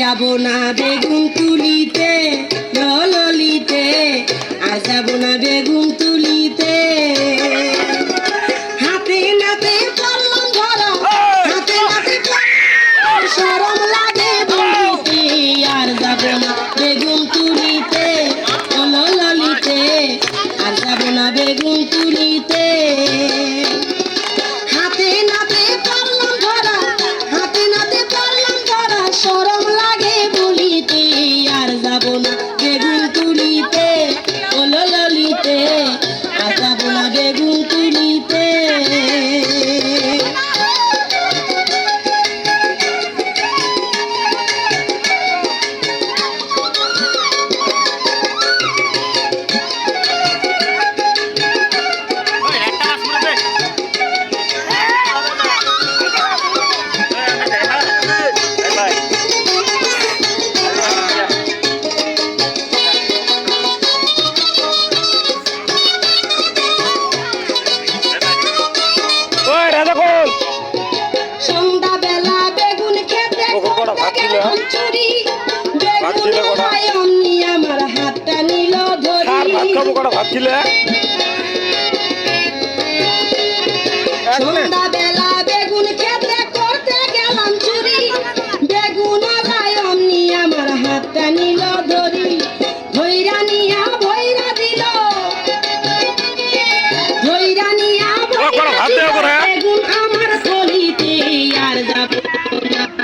যাব না বেগুন তুলিতে ললিতে, আর যাব না বেগুন তুলিতে। হাতে নাতে পড়লাম ধরা, হাতে নাতে শরম লাগে বলিতে, আর যাব না বেগুন তুলিতে ললিতে, আর যাব না বেগুন তুলিতে। হাতে নাতে পড়লাম ধরা, হাতে নাতে পড়লাম ধরা, শরম লাগে বলিতে, আর যাব না বেগুন তুলিতে ললিতে, আর যাব না বেগুন তুলিতে। সন্ধ্যাবেলা বেগুন খেতে চুরি, বেগুন খাই অমনি আমার হাতটা নিল ধরি। সন্ধ্যাবেলা বেগুন খেতে করতে গেলাম চুরি, বেগুন খাই অমনি আমার হাতটা নিল ধরি। ধৈরা নিয়া ভৈরা দিল, ধৈরা নিয়া বেগুন আমার থলিতে, আর যাব না।